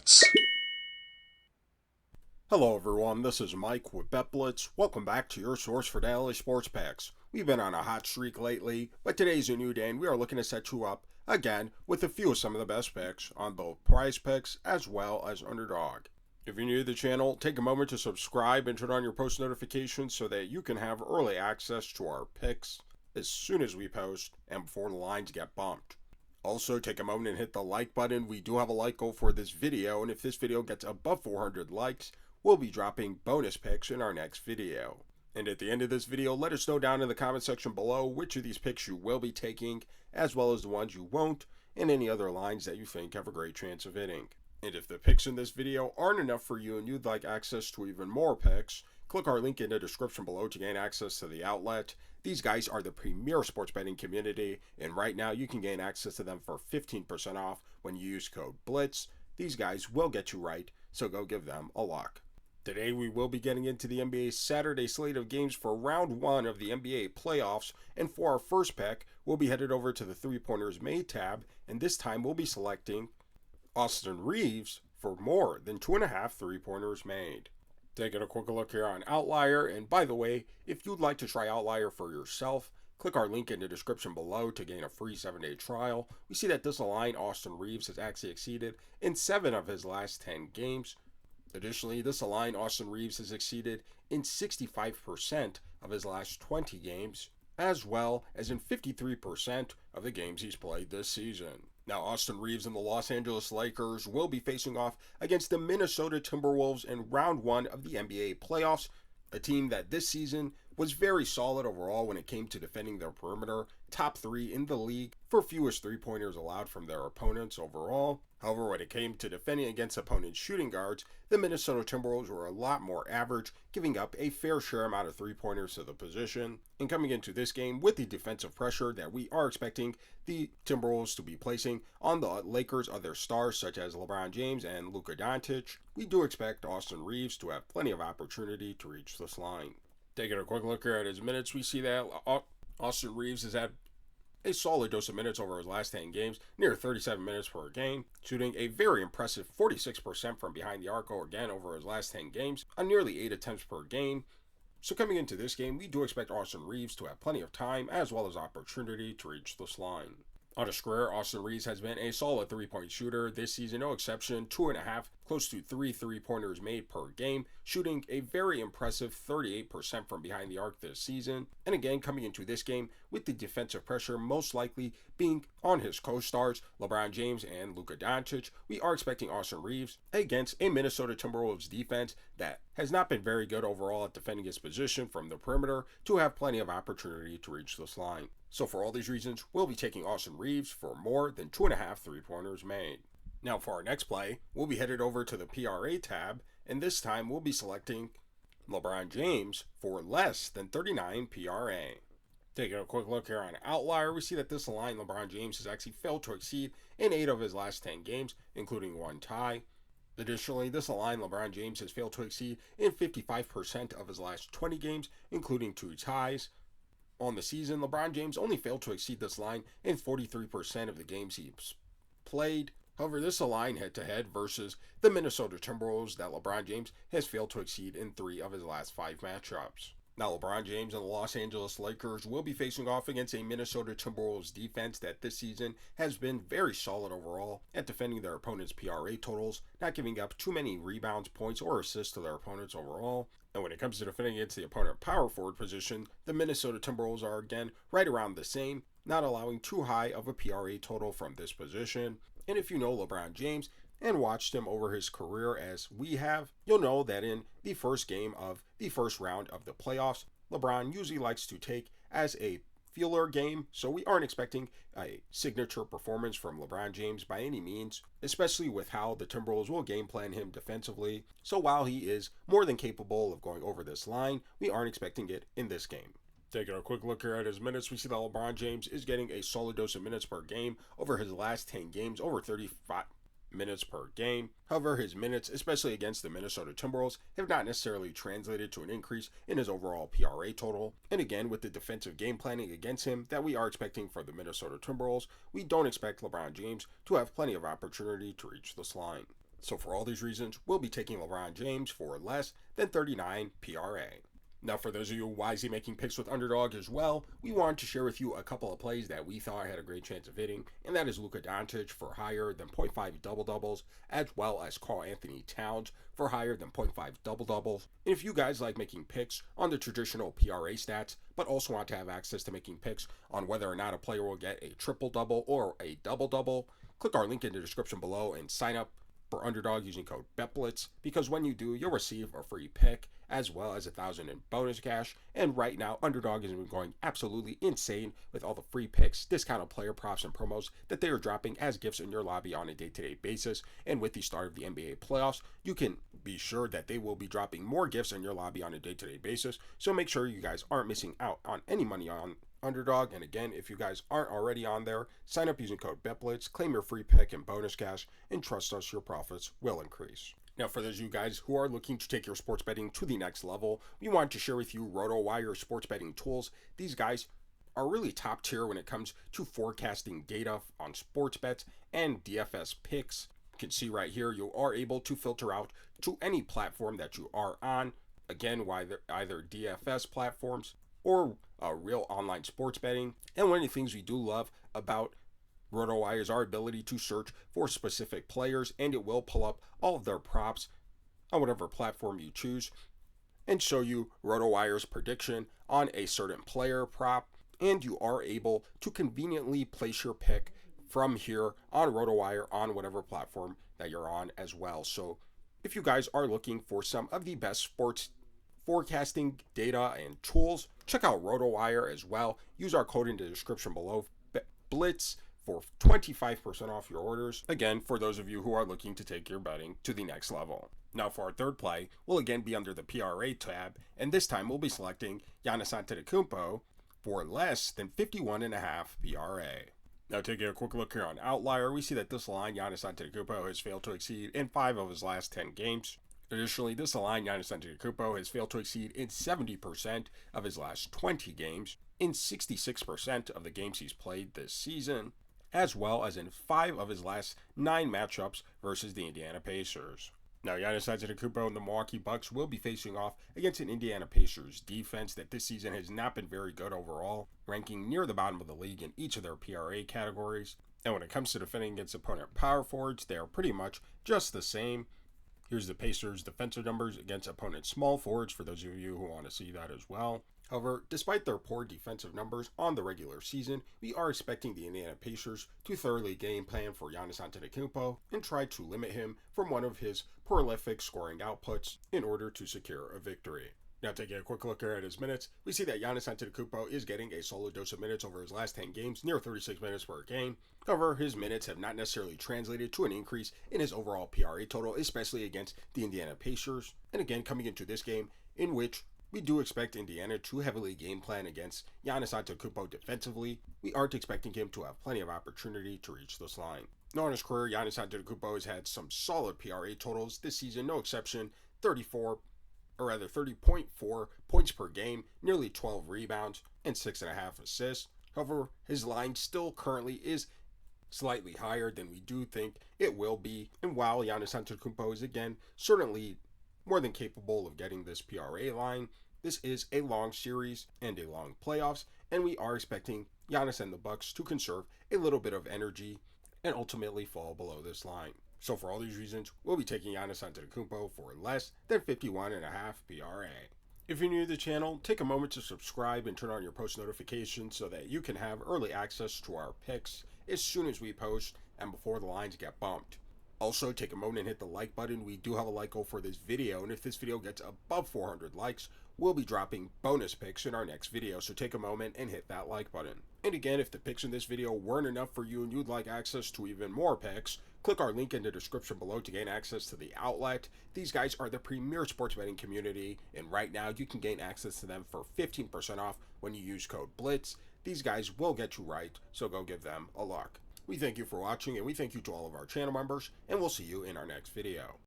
Blitz. Hello everyone, this is Mike with BetBlitz. Welcome back to your source for daily sports picks. We've been on a hot streak lately, but today's a new day and we are looking to set you up again with a few of some of the best picks on both PrizePicks as well as Underdog. If you're new to the channel, take a moment to subscribe and turn on your post notifications so that you can have early access to our picks as soon as we post and before the lines get bumped. Also, take a moment and hit the like button. We do have a like goal for this video, and if this video gets above 400 likes, we'll be dropping bonus picks in our next video. And at the end of this video, let us know down in the comment section below which of these picks you will be taking, as well as the ones you won't, and any other lines that you think have a great chance of hitting. And if the picks in this video aren't enough for you and you'd like access to even more picks, click our link in the description below to gain access to the outlet. These guys are the premier sports betting community, and right now you can gain access to them for 15% off when you use code BLITZ. These guys will get you right, so go give them a look. Today we will be getting into the NBA's Saturday slate of games for round 1 of the NBA playoffs, and for our first pick, we'll be headed over to the 3-pointers made tab, and this time we'll be selecting Austin Reaves for more than 2.5 3-pointers made. Taking a quick look here on Outlier, and by the way, if you'd like to try Outlier for yourself, click our link in the description below to gain a free 7-day trial. We see that this line, Austin Reaves, has actually exceeded in 7 of his last 10 games. Additionally, this line, Austin Reaves, has exceeded in 65% of his last 20 games, as well as in 53% of the games he's played this season. Now, Austin Reaves and the Los Angeles Lakers will be facing off against the Minnesota Timberwolves in round 1 of the NBA playoffs, a team that this season was very solid overall when it came to defending their perimeter, top 3 in the league for fewest 3-pointers allowed from their opponents overall. However, when it came to defending against opponents' shooting guards, the Minnesota Timberwolves were a lot more average, giving up a fair share amount of 3-pointers to the position. And coming into this game with the defensive pressure that we are expecting the Timberwolves to be placing on the Lakers' other stars such as LeBron James and Luka Doncic, we do expect Austin Reaves to have plenty of opportunity to reach this line. Taking a quick look here at his minutes, we see that Austin Reaves has had a solid dose of minutes over his last 10 games, near 37 minutes per game, shooting a very impressive 46% from behind the arc again over his last 10 games, on nearly 8 attempts per game. So coming into this game, we do expect Austin Reaves to have plenty of time as well as opportunity to reach this line. On his career, Austin Reaves has been a solid 3-point shooter this season, no exception, 2.5, close to 3 3-pointers made per game, shooting a very impressive 38% from behind the arc this season. And again, coming into this game with the defensive pressure most likely being on his co-stars, LeBron James and Luka Doncic, we are expecting Austin Reaves against a Minnesota Timberwolves defense that has not been very good overall at defending his position from the perimeter to have plenty of opportunity to reach this line. So for all these reasons, we'll be taking Austin Reaves for more than 2.5 3-pointers made. Now for our next play, we'll be headed over to the PRA tab, and this time we'll be selecting LeBron James for less than 39 PRA. Taking a quick look here on Outlier, we see that this line, LeBron James, has actually failed to exceed in 8 of his last 10 games, including 1 tie. Additionally, this line, LeBron James, has failed to exceed in 55% of his last 20 games, including 2 ties. On the season, LeBron James only failed to exceed this line in 43% of the games he's played. However, this is a line head-to-head versus the Minnesota Timberwolves that LeBron James has failed to exceed in 3 of his last 5 matchups. Now, LeBron James and the Los Angeles Lakers will be facing off against a Minnesota Timberwolves defense that this season has been very solid overall at defending their opponents' PRA totals, not giving up too many rebounds, points, or assists to their opponents overall. And when it comes to defending against the opponent power forward position, the Minnesota Timberwolves are again right around the same, not allowing too high of a PRA total from this position. And if you know LeBron James and watched him over his career as we have, you'll know that in the first game of the first round of the playoffs, LeBron usually likes to take as a feeler game, so we aren't expecting a signature performance from LeBron James by any means, especially with how the Timberwolves will game plan him defensively. So while he is more than capable of going over this line, we aren't expecting it in this game. Taking a quick look here at his minutes, we see that LeBron James is getting a solid dose of minutes per game over his last 10 games, over 35 minutes per game. However, his minutes, especially against the Minnesota Timberwolves, have not necessarily translated to an increase in his overall PRA total. And again, with the defensive game planning against him that we are expecting for the Minnesota Timberwolves, we don't expect LeBron James to have plenty of opportunity to reach this line. So for all these reasons, we'll be taking LeBron James for less than 39 PRA. Now, for those of you wisely making picks with Underdog as well, we wanted to share with you a couple of plays that we thought had a great chance of hitting, and that is Luka Doncic for higher than 0.5 double-doubles, as well as Karl Anthony Towns for higher than 0.5 double-doubles. And if you guys like making picks on the traditional PRA stats, but also want to have access to making picks on whether or not a player will get a triple-double or a double-double, click our link in the description below and sign up for Underdog using code BETBLITZ, because when you do, you'll receive a free pick as well as 1,000 in bonus cash. And right now, Underdog has been going absolutely insane with all the free picks, discounted player props, and promos that they are dropping as gifts in your lobby on a day-to-day basis. And with the start of the NBA playoffs, you can be sure that they will be dropping more gifts in your lobby on a day-to-day basis. So make sure you guys aren't missing out on any money on Underdog. And again, if you guys aren't already on there, sign up using code BETBLITZ, claim your free pick and bonus cash, and trust us, your profits will increase. Now, for those of you guys who are looking to take your sports betting to the next level, we want to share with you RotoWire sports betting tools. These guys are really top tier when it comes to forecasting data on sports bets and DFS picks. You can see right here, you are able to filter out to any platform that you are on. Again, either DFS platforms or real online sports betting. And one of the things we do love about RotoWire is our ability to search for specific players, and it will pull up all of their props on whatever platform you choose and show you RotoWire's prediction on a certain player prop. And you are able to conveniently place your pick from here on RotoWire on whatever platform that you're on as well. So if you guys are looking for some of the best sports forecasting data and tools, check out RotoWire as well. Use our code in the description below, BLITZ, for 25% off your orders. Again, for those of you who are looking to take your betting to the next level. Now for our third play, we'll again be under the PRA tab, and this time we'll be selecting Giannis Antetokounmpo for less than 51.5 PRA. Now taking a quick look here on Outlier, we see that this line, Giannis Antetokounmpo, has failed to exceed in 5 of his last 10 games. Additionally, this line, Giannis Antetokounmpo, has failed to exceed in 70% of his last 20 games, in 66% of the games he's played this season, as well as in 5 of his last 9 matchups versus the Indiana Pacers. Now, Giannis Antetokounmpo and the Milwaukee Bucks will be facing off against an Indiana Pacers defense that this season has not been very good overall, ranking near the bottom of the league in each of their PRA categories. And when it comes to defending against opponent power forwards, they are pretty much just the same. Here's the Pacers' defensive numbers against opponent small forwards for those of you who want to see that as well. However, despite their poor defensive numbers on the regular season, we are expecting the Indiana Pacers to thoroughly game plan for Giannis Antetokounmpo and try to limit him from one of his prolific scoring outputs in order to secure a victory. Now taking a quick look here at his minutes, we see that Giannis Antetokounmpo is getting a solid dose of minutes over his last 10 games, near 36 minutes per game. However, his minutes have not necessarily translated to an increase in his overall PRA total, especially against the Indiana Pacers. And again, coming into this game, in which we do expect Indiana to heavily game plan against Giannis Antetokounmpo defensively, we aren't expecting him to have plenty of opportunity to reach this line. Now in his career, Giannis Antetokounmpo has had some solid PRA totals this season, no exception, 30.4 points per game, nearly 12 rebounds, and 6.5 assists. However, his line still currently is slightly higher than we do think it will be, and while Giannis Antetokounmpo is again certainly more than capable of getting this PRA line, this is a long series and a long playoffs, and we are expecting Giannis and the Bucks to conserve a little bit of energy and ultimately fall below this line. So for all these reasons, we'll be taking Giannis Antetokounmpo for less than 51.5 PRA. If you're new to the channel, take a moment to subscribe and turn on your post notifications so that you can have early access to our picks as soon as we post and before the lines get bumped. Also, take a moment and hit the like button. We do have a like goal for this video, and if this video gets above 400 likes, we'll be dropping bonus picks in our next video, so take a moment and hit that like button. And again, if the picks in this video weren't enough for you and you'd like access to even more picks, click our link in the description below to gain access to the outlet. These guys are the premier sports betting community, and right now you can gain access to them for 15% off when you use code BLITZ. These guys will get you right, so go give them a look. We thank you for watching, and we thank you to all of our channel members, and we'll see you in our next video.